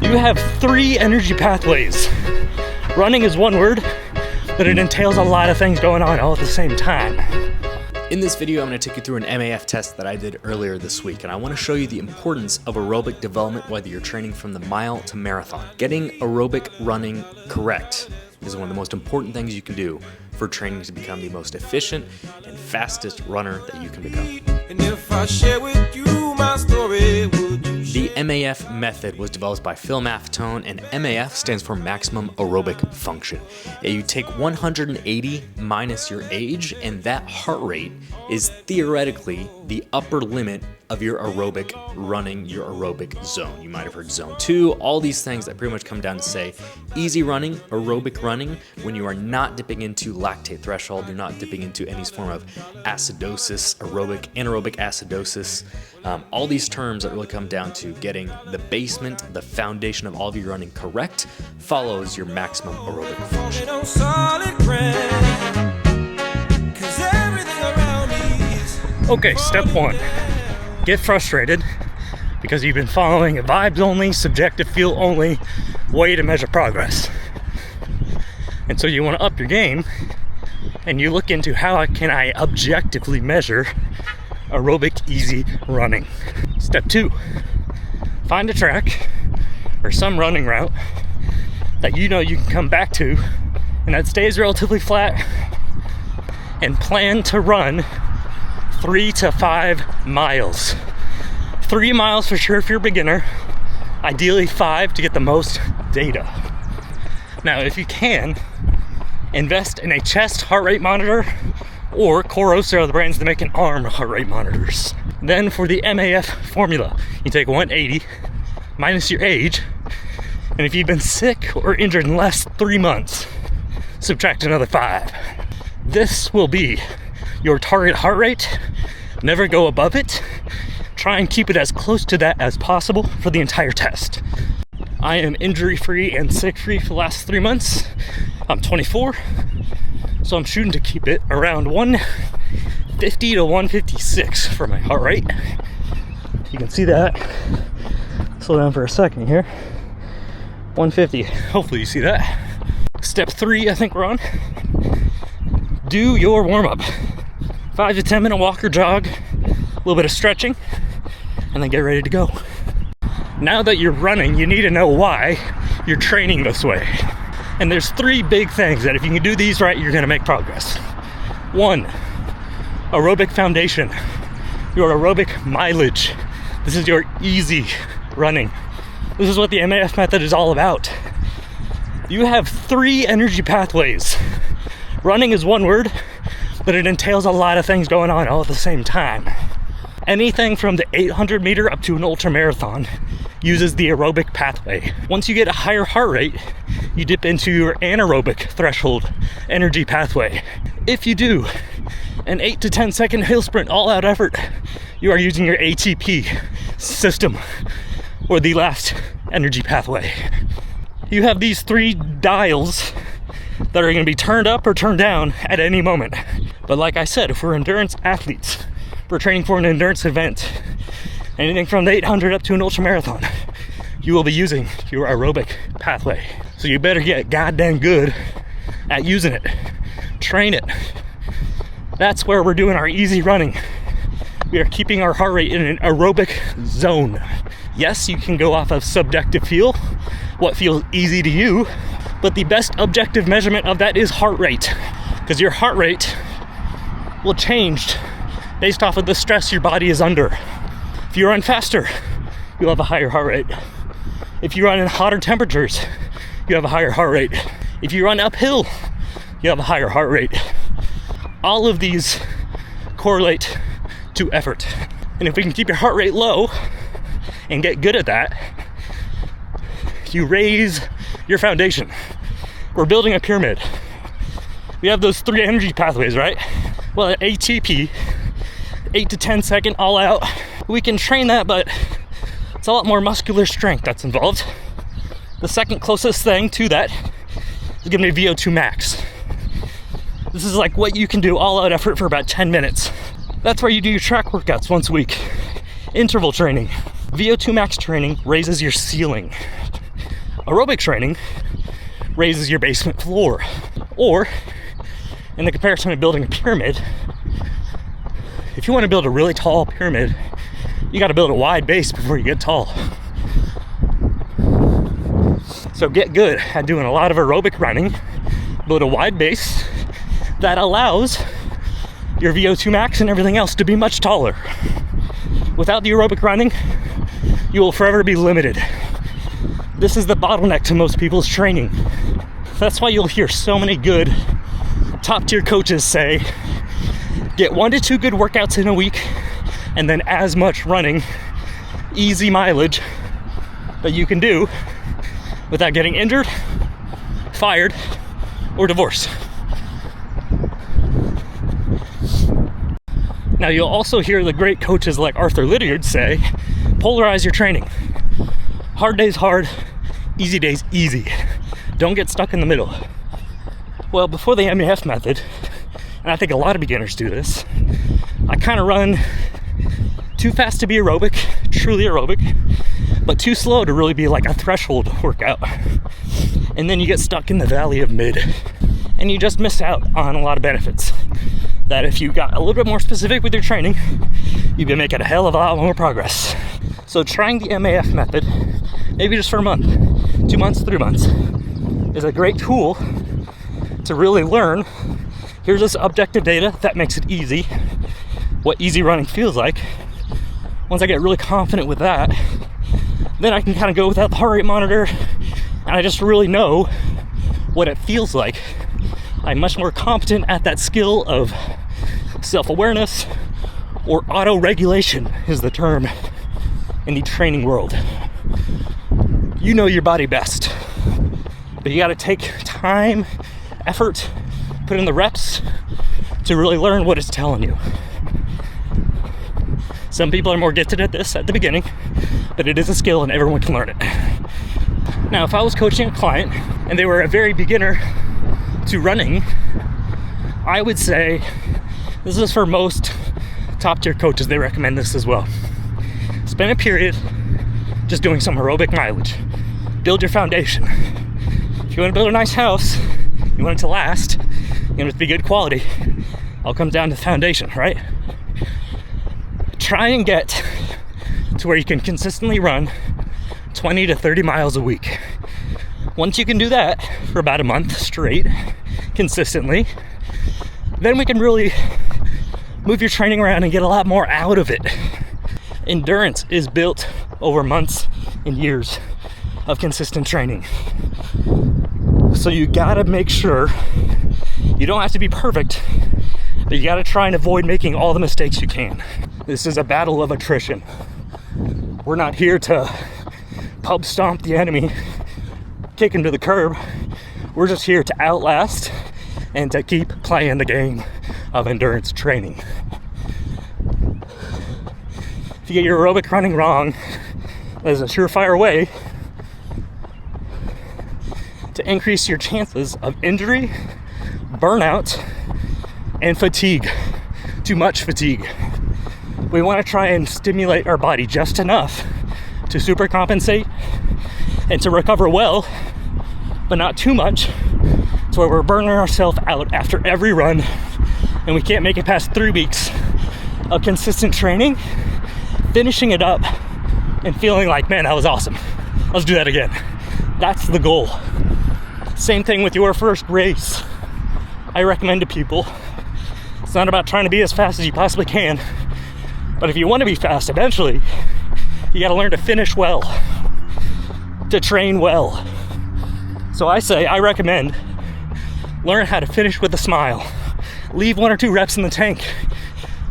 You have 3 energy pathways. Running is one word, but it entails a lot of things going on all at the same time. In this video, I'm going to take you through an MAF test that I did earlier this week, and I want to show you the importance of aerobic development whether you're training from the mile to marathon. Getting aerobic running correct is one of the most important things you can do for training to become the most efficient and fastest runner that you can become. And if I share with you my story, would you The MAF method was developed by Phil Maffetone, and MAF stands for maximum aerobic function. You take 180 minus your age, and that heart rate is theoretically the upper limit of your aerobic running, your aerobic zone. You might have heard zone 2, all these things that pretty much come down to say easy running, aerobic running, when you are not dipping into lactate threshold, you're not dipping into any form of acidosis, aerobic, anaerobic acidosis. All these terms that really come down to getting the basement, the foundation of all of your running correct, follows your maximum aerobic function. on solid ground? 'Cause everything around me is Okay, step 1. Get frustrated because you've been following a vibes only, subjective feel only way to measure progress. And so you want to up your game and you look into how can I objectively measure aerobic easy running. Step 2, find a track or some running route that you know you can come back to and that stays relatively flat, and plan to run 3 to 5 miles. 3 miles for sure if you're a beginner, ideally 5 to get the most data. Now if you can, invest in a chest heart rate monitor, or Coros are the brands that make an arm heart rate monitors. Then for the MAF formula, you take 180 minus your age, and if you've been sick or injured in the last 3 months, subtract another 5. This will be your target heart rate. Never go above it. Try and keep it as close to that as possible for the entire test. I am injury-free and sick-free for the last 3 months. I'm 24, so I'm shooting to keep it around 150 to 156 for my heart rate. You can see that. Slow down for a second here. 150, hopefully you see that. Step 3, I think we're on. Do your warm-up. 5 to 10 minute walk or jog, a little bit of stretching, and then get ready to go. Now that you're running, you need to know why you're training this way. And there's 3 big things that if you can do these right, you're gonna make progress. 1, aerobic foundation, your aerobic mileage. This is your easy running. This is what the MAF method is all about. You have 3 energy pathways. Running is one word, but it entails a lot of things going on all at the same time. Anything from the 800 meter up to an ultra marathon uses the aerobic pathway. Once you get a higher heart rate, you dip into your anaerobic threshold energy pathway. If you do an 8 to 10 second hill sprint all out effort, you are using your ATP system, or the last energy pathway. You have these 3 dials that are going to be turned up or turned down at any moment. But like I said, if we're endurance athletes, if we're training for an endurance event, anything from the 800 up to an ultra marathon, you will be using your aerobic pathway. So you better get goddamn good at using it. Train it. That's where we're doing our easy running. We are keeping our heart rate in an aerobic zone. Yes, you can go off of subjective feel, what feels easy to you, but the best objective measurement of that is heart rate, because your heart rate will change based off of the stress your body is under. If you run faster, you'll have a higher heart rate. If you run in hotter temperatures, you have a higher heart rate. If you run uphill, you have a higher heart rate. All of these correlate to effort. And if we can keep your heart rate low and get good at that, you raise your foundation. We're building a pyramid. We have those 3 energy pathways, right? Well, at ATP, 8 to 10 second all out, we can train that, but it's a lot more muscular strength that's involved. The second closest thing to that is gonna be VO2 max. This is like what you can do all out effort for about 10 minutes. That's where you do your track workouts once a week. Interval training. VO2 max training raises your ceiling. Aerobic training raises your basement floor. Or, in the comparison of building a pyramid, if you want to build a really tall pyramid, you got to build a wide base before you get tall. So get good at doing a lot of aerobic running, build a wide base that allows your VO2 max and everything else to be much taller. Without the aerobic running, you will forever be limited. This is the bottleneck to most people's training. That's why you'll hear so many good top tier coaches say, get 1 to 2 good workouts in a week, and then as much running, easy mileage that you can do without getting injured, fired, or divorced. Now you'll also hear the great coaches like Arthur Lydiard say, polarize your training. Hard days hard, easy days easy. Don't get stuck in the middle. Well, before the MAF method, and I think a lot of beginners do this, I kind of run too fast to be aerobic, truly aerobic, but too slow to really be like a threshold workout. And then you get stuck in the valley of mid, and you just miss out on a lot of benefits that if you got a little bit more specific with your training, you'd be making a hell of a lot more progress. So trying the MAF method, maybe just for a month, 2 months, 3 months, is a great tool to really learn. Here's this objective data that makes it easy, what easy running feels like. Once I get really confident with that, then I can kind of go without the heart rate monitor, and I just really know what it feels like. I'm much more competent at that skill of self-awareness, or auto-regulation is the term in the training world. You know your body best, but you got to take time, effort, put in the reps to really learn what it's telling you. Some people are more gifted at this at the beginning, but it is a skill and everyone can learn it. Now, if I was coaching a client and they were a very beginner to running, I would say, this is for most top tier coaches, they recommend this as well. Spend a period just doing some aerobic mileage. Build your foundation. If you want to build a nice house, you want it to last, you want it to be good quality, all comes down to the foundation, right? Try and get to where you can consistently run 20 to 30 miles a week. Once you can do that for about a month straight, consistently, then we can really move your training around and get a lot more out of it. Endurance is built over months and years of consistent training. So you gotta make sure, you don't have to be perfect, but you gotta try and avoid making all the mistakes you can. This is a battle of attrition. We're not here to pub stomp the enemy, kick him to the curb. We're just here to outlast and to keep playing the game of endurance training. If you get your aerobic running wrong, there's a surefire way to increase your chances of injury, burnout, and fatigue. Too much fatigue. We want to try and stimulate our body just enough to supercompensate and to recover well, but not too much to where we're burning ourselves out after every run and we can't make it past 3 weeks of consistent training, finishing it up and feeling like, man, that was awesome. Let's do that again. That's the goal. Same thing with your first race. I recommend to people, it's not about trying to be as fast as you possibly can, but if you want to be fast eventually, you got to learn to finish well, to train well. So I recommend learn how to finish with a smile. Leave 1 or 2 reps in the tank.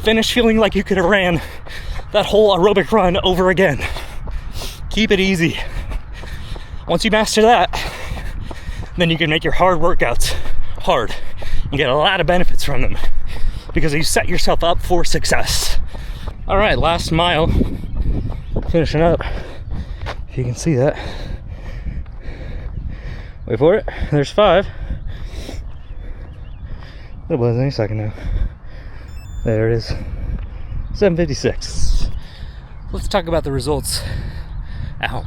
Finish feeling like you could have ran that whole aerobic run over again. Keep it easy. Once you master that, then you can make your hard workouts hard and get a lot of benefits from them because you set yourself up for success. All right, last mile, finishing up. If you can see that. Wait for it. There's 5. It was any second now. There it is. 7:56. Let's talk about the results at home.